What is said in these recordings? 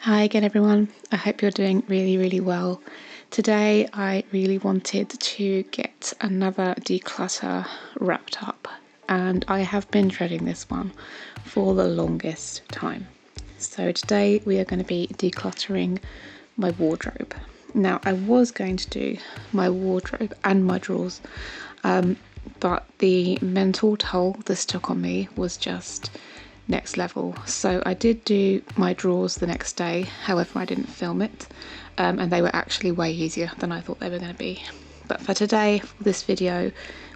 Hi again everyone, I hope you're doing really well. Today I really wanted to get another declutter wrapped up, and I have been dreading this one for the longest time. So today we are going to be decluttering my wardrobe. Now I was going to do my wardrobe and my drawers, but the mental toll this took on me was just next level. So I did do my drawers the next day, however I didn't film it, and they were actually way easier than I thought they were going to be. But for today, for this video,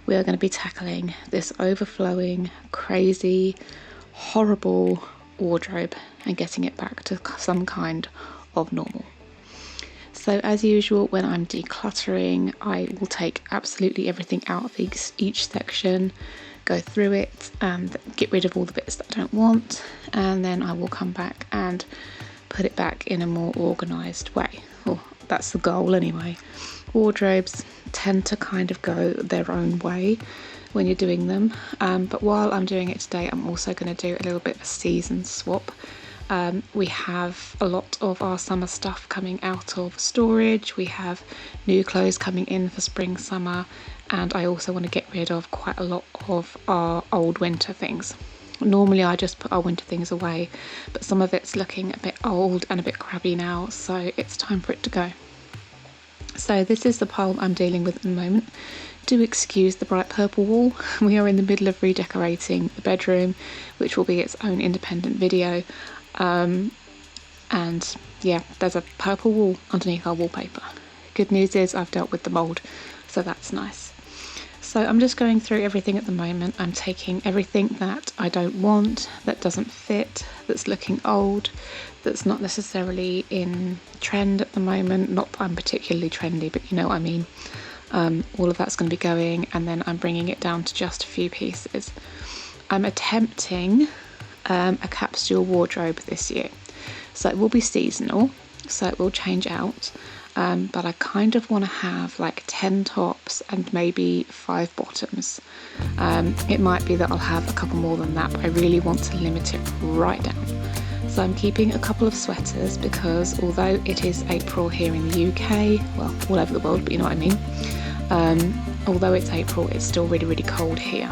we are going to be tackling this overflowing, crazy, horrible wardrobe and getting it back to some kind of normal. So as usual, when I'm decluttering, I will take absolutely everything out of each section, go through it and get rid of all the bits that I don't want, and then I will come back and put it back in a more organised way. Well, that's the goal anyway. Wardrobes tend to kind of go their own way when you're doing them, but while I'm doing it today, I'm also going to do a little bit of a season swap. We have a lot of our summer stuff coming out of storage, we have new clothes coming in for spring, summer, and I also want to get rid of quite a lot of our old winter things. Normally I just put our winter things away, but some of it's looking a bit old and a bit crabby now, so it's time for it to go. So this is the pile I'm dealing with at the moment. Do excuse the bright purple wall. We are in the middle of redecorating the bedroom, which will be its own independent video. And yeah, there's a purple wall underneath our wallpaper. Good news is I've dealt with the mould, so that's nice. So I'm just going through everything at the moment. I'm taking everything that I don't want, that doesn't fit, that's looking old, that's not necessarily in trend at the moment. Not that I'm particularly trendy, but you know what I mean. All of that's going to be going, and then I'm bringing it down to just a few pieces. I'm attempting a capsule wardrobe this year, so it will be seasonal, so it will change out, but I kind of want to have like 10 tops and maybe 5 bottoms. It might be that I'll have a couple more than that, but I really want to limit it right down. So I'm keeping a couple of sweaters because although it is April here in the UK, well, all over the world, but you know what I mean, although it's April, it's still really cold here.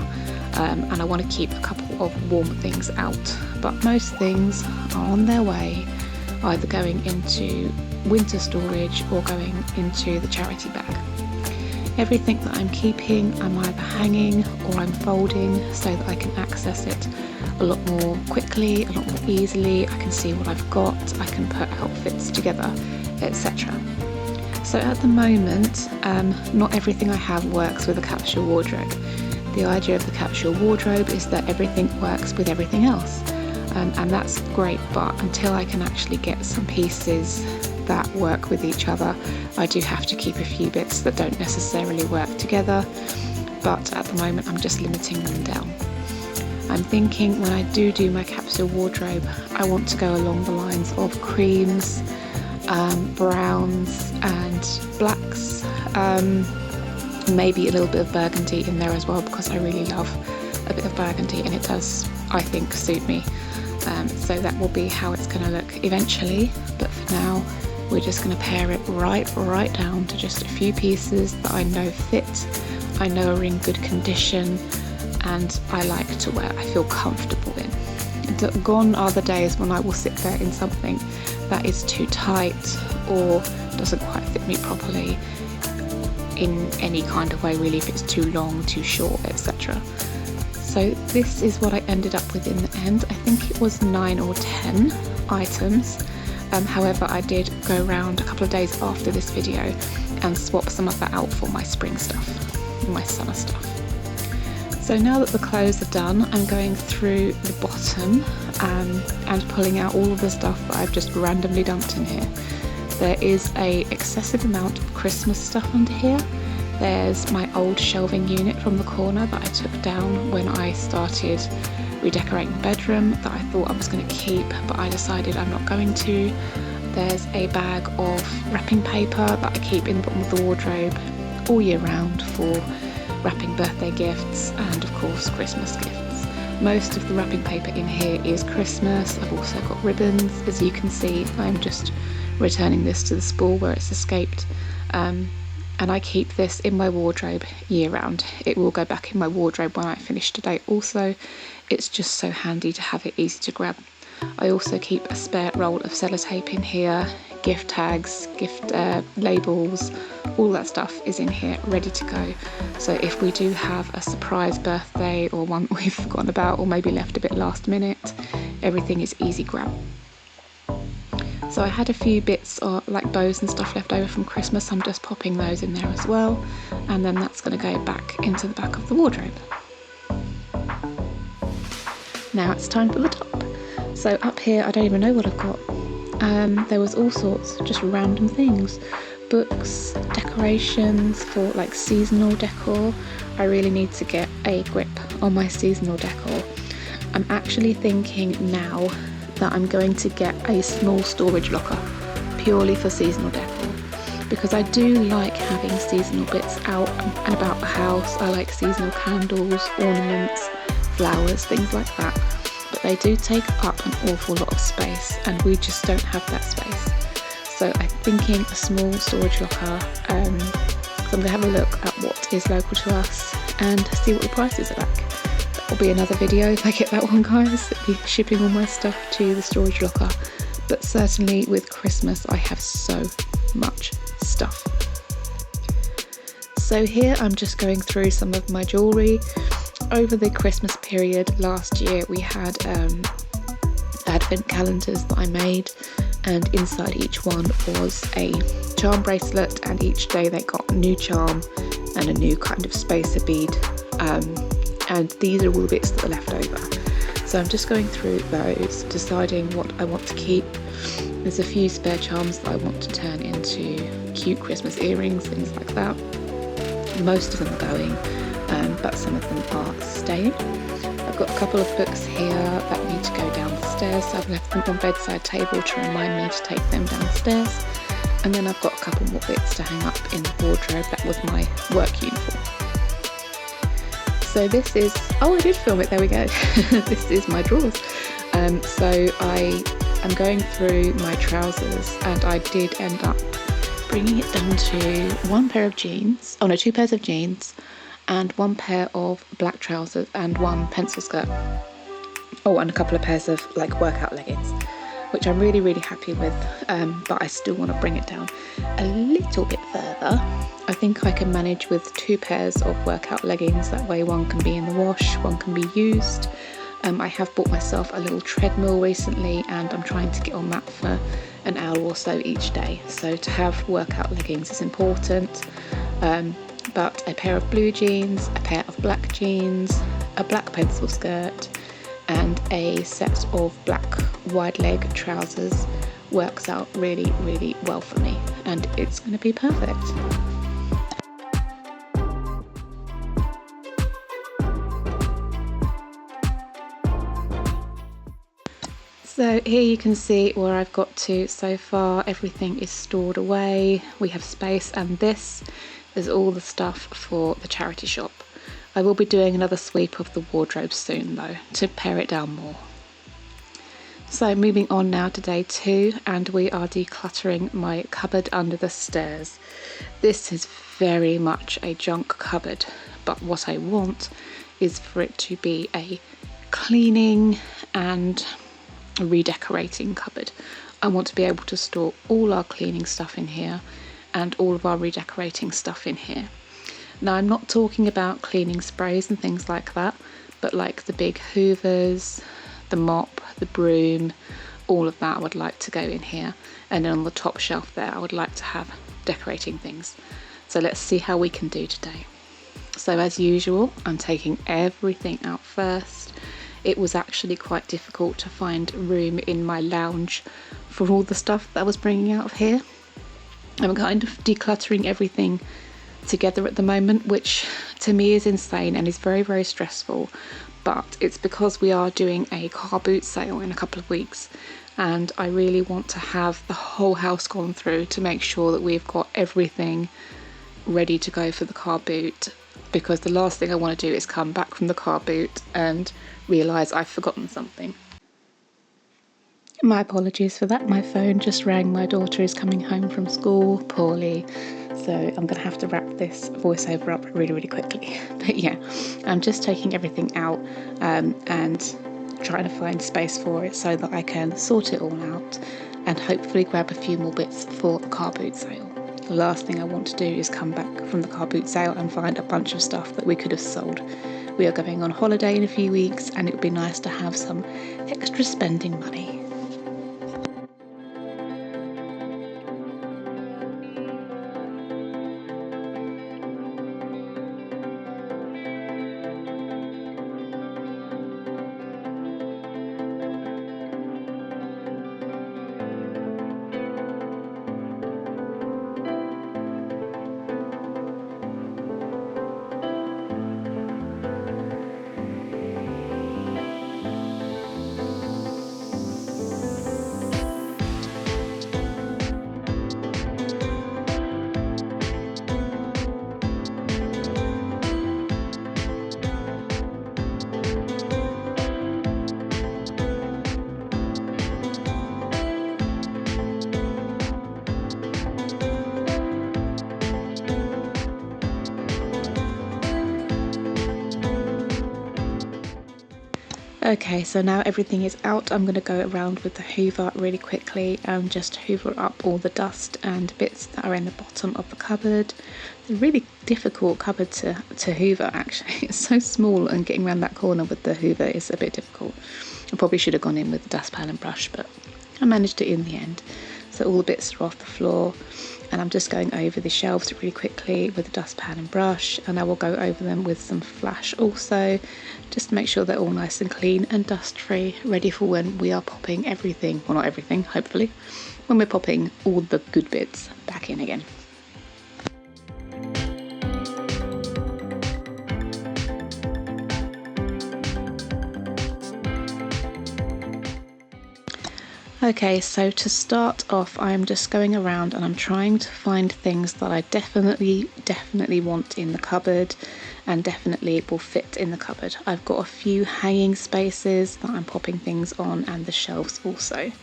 And I want to keep a couple of warm things out, but most things are on their way, either going into winter storage or going into the charity bag. Everything that I'm keeping, I'm either hanging or I'm folding so that I can access it a lot more quickly, a lot more easily. I can see what I've got, I can put outfits together, etc. So at the moment, not everything I have works with a capsule wardrobe. The idea of the capsule wardrobe is that everything works with everything else, and that's great, but until I can actually get some pieces that work with each other, I do have to keep a few bits that don't necessarily work together, but at the moment I'm just limiting them down. I'm thinking when I do my capsule wardrobe, I want to go along the lines of creams, browns and blacks, maybe a little bit of burgundy in there as well, because I really love a bit of burgundy and it does, I think, suit me. So that will be how it's going to look eventually, but for now we're just going to pare it right down to just a few pieces that I know fit, I know are in good condition, and I like to wear, I feel comfortable in. Gone are the days when I will sit there in something that is too tight or doesn't quite fit me properly in any kind of way, really, if it's too long, too short, etc. So this is what I ended up with in the end. I think it was 9 or 10 items. However, I did go around a couple of days after this video and swap some of that out for my spring stuff, my summer stuff. So now that the clothes are done, I'm going through the bottom and pulling out all of the stuff that I've just randomly dumped in here. There is an excessive amount of Christmas stuff under here. There's my old shelving unit from the corner that I took down when I started redecorating the bedroom that I thought I was going to keep, but I decided I'm not going to. There's a bag of wrapping paper that I keep in the bottom of the wardrobe all year round for wrapping birthday gifts and of course Christmas gifts. Most of the wrapping paper in here is Christmas. I've also got ribbons. As you can see, I'm just returning this to the spool where it's escaped. And I keep this in my wardrobe year round. It will go back in my wardrobe when I finish today also. It's just so handy to have it easy to grab. I also keep a spare roll of sellotape in here, gift tags, gift labels, all that stuff is in here ready to go. So if we do have a surprise birthday or one we've forgotten about or maybe left a bit last minute, everything is easy grab. So I had a few bits like bows and stuff left over from Christmas. I'm just popping those in there as well, and then that's going to go back into the back of the wardrobe. Now it's time for the top. So up here I don't even know what I've got. There was all sorts, just random things. Books, decorations for like seasonal decor. I really need to get a grip on my seasonal decor. I'm actually thinking now that I'm going to get a small storage locker purely for seasonal decor, because I do like having seasonal bits out and about the house. I like seasonal candles, ornaments, flowers, things like that, but they do take up an awful lot of space and we just don't have that space. So I'm thinking a small storage locker. So I'm going to have a look at what is local to us and see what the prices are like. Will be another video if I get that one, guys. I'll be shipping all my stuff to the storage locker, but certainly with Christmas I have so much stuff. So here I'm just going through some of my jewellery. Over the Christmas period last year we had advent calendars that I made, and inside each one was a charm bracelet, and each day they got a new charm and a new kind of spacer bead. And these are all the bits that are left over. So I'm just going through those, deciding what I want to keep. There's a few spare charms that I want to turn into cute Christmas earrings, things like that. Most of them are going, but some of them are staying. I've got a couple of books here that need to go down the stairs, so I've left them on bedside table to remind me to take them downstairs. And then I've got a couple more bits to hang up in the wardrobe. That was my work uniform. So this is, oh I did film it, there we go. This is my drawers. So I am going through my trousers, and I did end up bringing it down to one pair of jeans, oh no, two pairs of jeans and one pair of black trousers and one pencil skirt. Oh, and a couple of pairs of like workout leggings, which I'm really, really happy with, but I still want to bring it down a little bit further. I think I can manage with two pairs of workout leggings. That way one can be in the wash, one can be used. I have bought myself a little treadmill recently, and I'm trying to get on that for an hour or so each day. So to have workout leggings is important. But a pair of blue jeans, a pair of black jeans, a black pencil skirt, and a set of black wide leg trousers works out really, really well for me, and it's going to be perfect. So here you can see where I've got to so far. Everything is stored away, we have space, and this is all the stuff for the charity shop. I will be doing another sweep of the wardrobe soon though, to pare it down more. So moving on now to day 2, and we are decluttering my cupboard under the stairs. This is very much a junk cupboard, but what I want is for it to be a cleaning and redecorating cupboard. I want to be able to store all our cleaning stuff in here and all of our redecorating stuff in here. Now I'm not talking about cleaning sprays and things like that, but like the big hoovers, the mop, the broom, all of that I would like to go in here. And then on the top shelf there I would like to have decorating things. So let's see how we can do today. So as usual, I'm taking everything out first. It was actually quite difficult to find room in my lounge for all the stuff that I was bringing out of here. I'm kind of decluttering everything together at the moment, which to me is insane and is very, very stressful, but it's because we are doing a car boot sale in a couple of weeks, and I really want to have the whole house gone through to make sure that we've got everything ready to go for the car boot because the last thing I want to do is come back from the car boot and realise I've forgotten something. My apologies for that. My phone just rang. My daughter is coming home from school poorly, so I'm going to have to wrap this voiceover up really quickly. But yeah, I'm just taking everything out and trying to find space for it so that I can sort it all out and hopefully grab a few more bits for the car boot sale. The last thing I want to do is come back from the car boot sale and find a bunch of stuff that we could have sold. We are going on holiday in a few weeks, and it would be nice to have some extra spending money. Okay, so now everything is out, I'm going to go around with the hoover really quickly and just hoover up all the dust and bits that are in the bottom of the cupboard. It's a really difficult cupboard to hoover actually. It's so small, and getting around that corner with the hoover is a bit difficult. I probably should have gone in with the dustpan and brush, but I managed it in the end. So all the bits are off the floor, and I'm just going over the shelves really quickly with the dustpan and brush, and I will go over them with some flash also, just to make sure they're all nice and clean and dust free, ready for when we are popping everything, well not everything, hopefully, when we're popping all the good bits back in again. Okay, so to start off, I'm just going around and I'm trying to find things that I definitely want in the cupboard and definitely will fit in the cupboard. I've got a few hanging spaces that I'm popping things on, and the shelves also.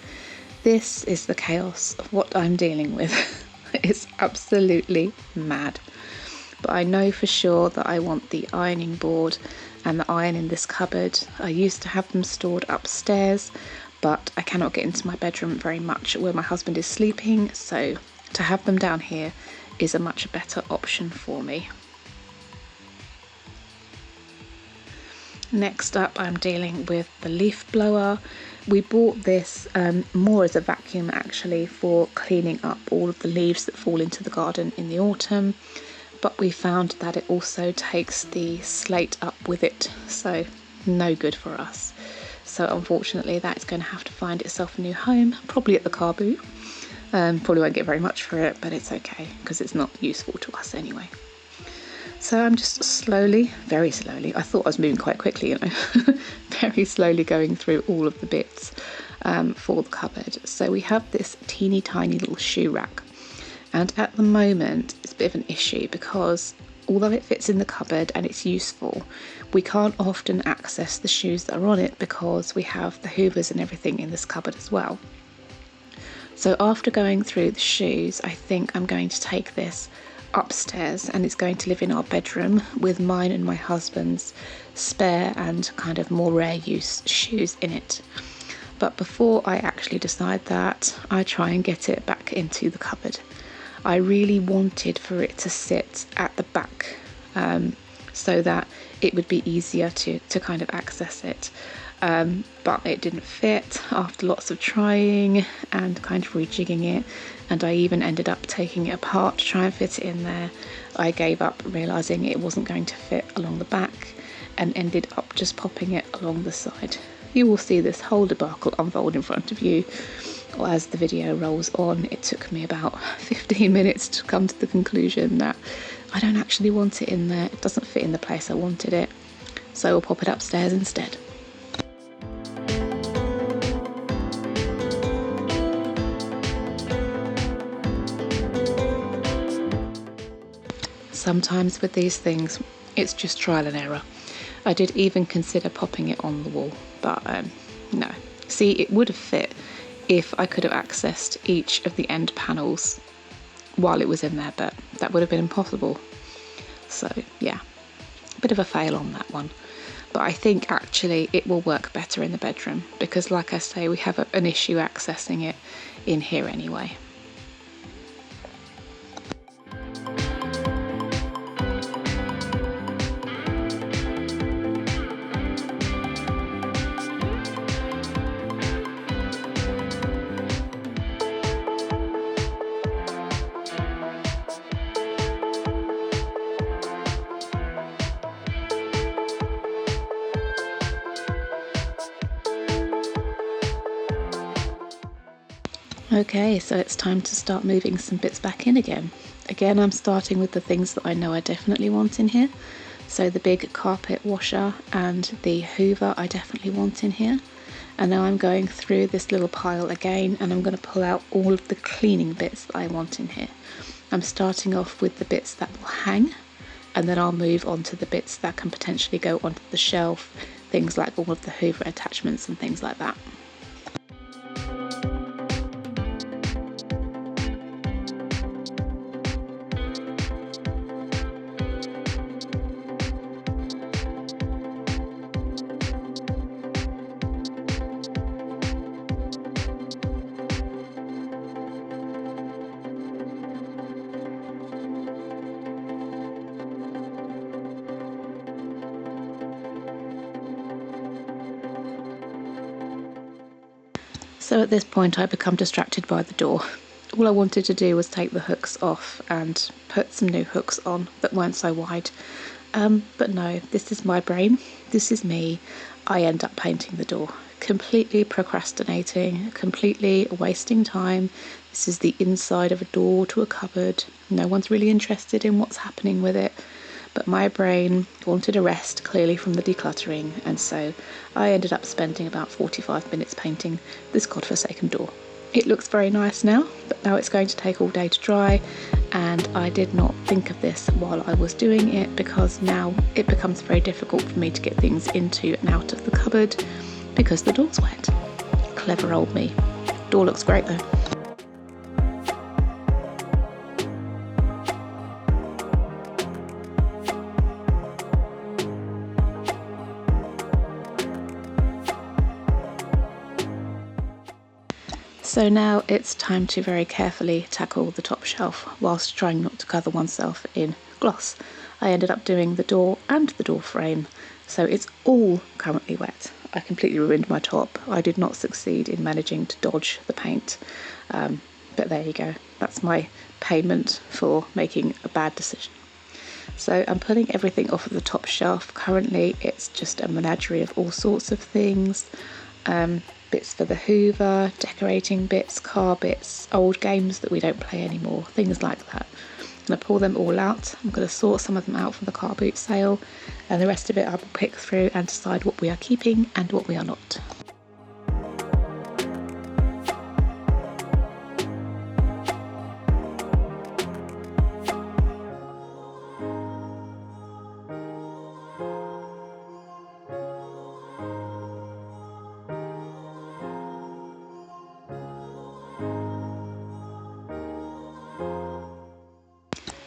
This is the chaos of what I'm dealing with. It's absolutely mad. But I know for sure that I want the ironing board and the iron in this cupboard. I used to have them stored upstairs, but I cannot get into my bedroom very much where my husband is sleeping, so to have them down here is a much better option for me. Next up, I'm dealing with the leaf blower. We bought this more as a vacuum actually, for cleaning up all of the leaves that fall into the garden in the autumn, but we found that it also takes the slate up with it, so no good for us. So unfortunately that's going to have to find itself a new home, probably at the car boot. Probably won't get very much for it, but it's okay because it's not useful to us anyway. So I'm just slowly, very slowly, I thought I was moving quite quickly, you know, very slowly going through all of the bits for the cupboard. So we have this teeny tiny little shoe rack, and at the moment it's a bit of an issue because although it fits in the cupboard and it's useful, we can't often access the shoes that are on it because we have the hoovers and everything in this cupboard as well. So after going through the shoes, I think I'm going to take this upstairs, and it's going to live in our bedroom with mine and my husband's spare and kind of more rare use shoes in it. But before I actually decide that, I try and get it back into the cupboard. I really wanted for it to sit at the back so that it would be easier to kind of access it, but it didn't fit after lots of trying and kind of rejigging it, and I even ended up taking it apart to try and fit it in there. I gave up realising it wasn't going to fit along the back and ended up just popping it along the side. You will see this whole debacle unfold in front of you as the video rolls on. It took me about 15 minutes to come to the conclusion that I don't actually want it in there. It doesn't fit in the place I wanted it, so we'll pop it upstairs instead. So sometimes with these things it's just trial and error. I did even consider popping it on the wall, but no. See, it would have fit if I could have accessed each of the end panels while it was in there, but that would have been impossible. So yeah, a bit of a fail on that one. But I think actually it will work better in the bedroom because, like I say, we have an issue accessing it in here anyway. Okay, so it's time to start moving some bits back in again. Again, I'm starting with the things that I know I definitely want in here. So the big carpet washer and the hoover I definitely want in here. And now I'm going through this little pile again and I'm going to pull out all of the cleaning bits that I want in here. I'm starting off with the bits that will hang, and then I'll move on to the bits that can potentially go onto the shelf, things like all of the hoover attachments and things like that. So at this point I become distracted by the door. All I wanted to do was take the hooks off and put some new hooks on that weren't so wide. But no, this is my brain, this is me. I end up painting the door. Completely procrastinating, completely wasting time. This is the inside of a door to a cupboard. No one's really interested in what's happening with it. But my brain wanted a rest, clearly, from the decluttering, and so I ended up spending about 45 minutes painting this godforsaken door. It looks very nice now, but now it's going to take all day to dry, and I did not think of this while I was doing it because now it becomes very difficult for me to get things into and out of the cupboard because the door's wet. Clever old me. Door looks great though. So now it's time to very carefully tackle the top shelf whilst trying not to cover oneself in gloss. I ended up doing the door and the door frame, so it's all currently wet. I completely ruined my top. I did not succeed in managing to dodge the paint, but there you go. That's my payment for making a bad decision. So I'm pulling everything off of the top shelf. Currently it's just a menagerie of all sorts of things. Bits for the hoover, decorating bits, car bits, old games that we don't play anymore, things like that. I'm going to pull them all out. I'm going to sort some of them out for the car boot sale, and the rest of it I will pick through and decide what we are keeping and what we are not.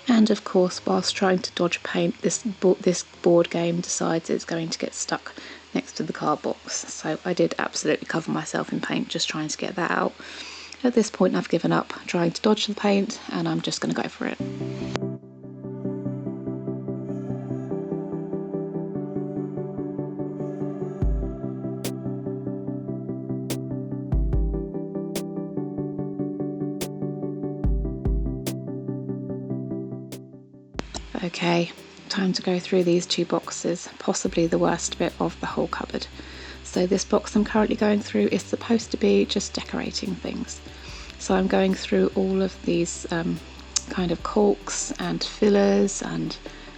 And of course, whilst trying to dodge paint, this board game decides it's going to get stuck next to the card box. So I did absolutely cover myself in paint just trying to get that out. At this point I've given up trying to dodge the paint and I'm just going to go for it. Okay, time to go through these two boxes, possibly the worst bit of the whole cupboard. So this box I'm currently going through is supposed to be just decorating things. So I'm going through all of these kind of corks and fillers and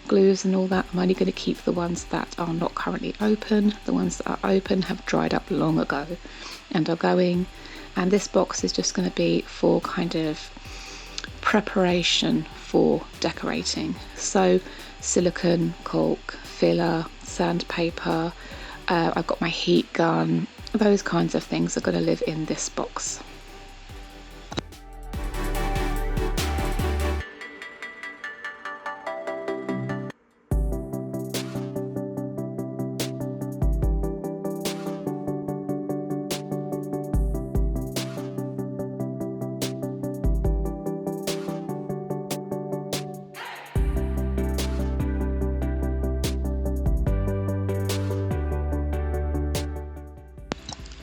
glues and all that. I'm only going to keep the ones that are not currently open. The ones that are open have dried up long ago and are going. And this box is just going to be for kind of preparation for decorating. So silicone, caulk, filler, sandpaper, I've got my heat gun, those kinds of things are going to live in this box.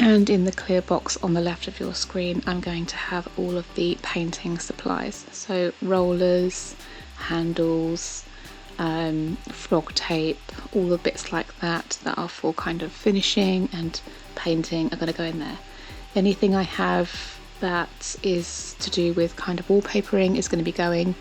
And in the clear box on the left of your screen, I'm going to have all of the painting supplies. So rollers, handles, frog tape, all the bits like that are for kind of finishing and painting are going to go in there. Anything I have that is to do with kind of wallpapering is going to be going.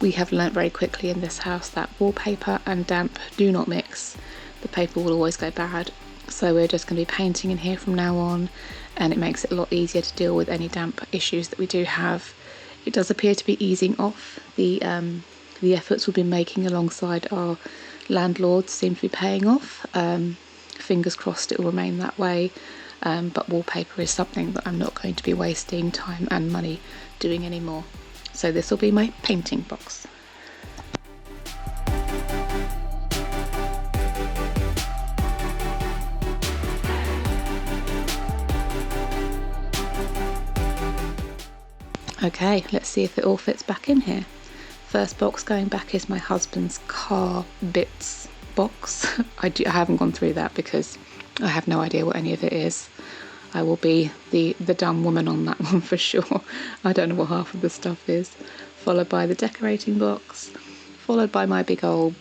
We have learnt very quickly in this house that wallpaper and damp do not mix. The paper will always go bad. So we're just going to be painting in here from now on, and it makes it a lot easier to deal with any damp issues that we do have. It does appear to be easing off. The efforts we've been making alongside our landlords seem to be paying off. Fingers crossed it will remain that way, but wallpaper is something that I'm not going to be wasting time and money doing anymore. So this will be my painting box. Okay, let's see if it all fits back in here. First box going back is my husband's car bits box. I haven't gone through that because I have no idea what any of it is. I will be the dumb woman on that one for sure. I don't know what half of the stuff is. Followed by the decorating box, followed by my big old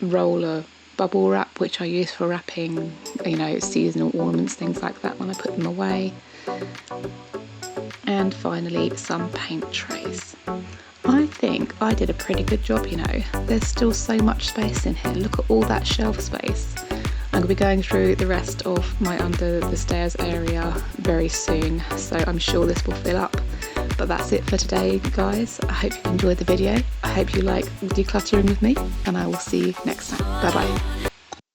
roller bubble wrap, which I use for wrapping, seasonal ornaments, things like that when I put them away. And finally some paint trays. I think I did a pretty good job, There's still so much space in here. Look at all that shelf space. I'm going to be going through the rest of my under the stairs area very soon, so I'm sure this will fill up. But that's it for today, guys. I hope you enjoyed the video. I hope you like decluttering with me, and I will see you next time. Bye bye.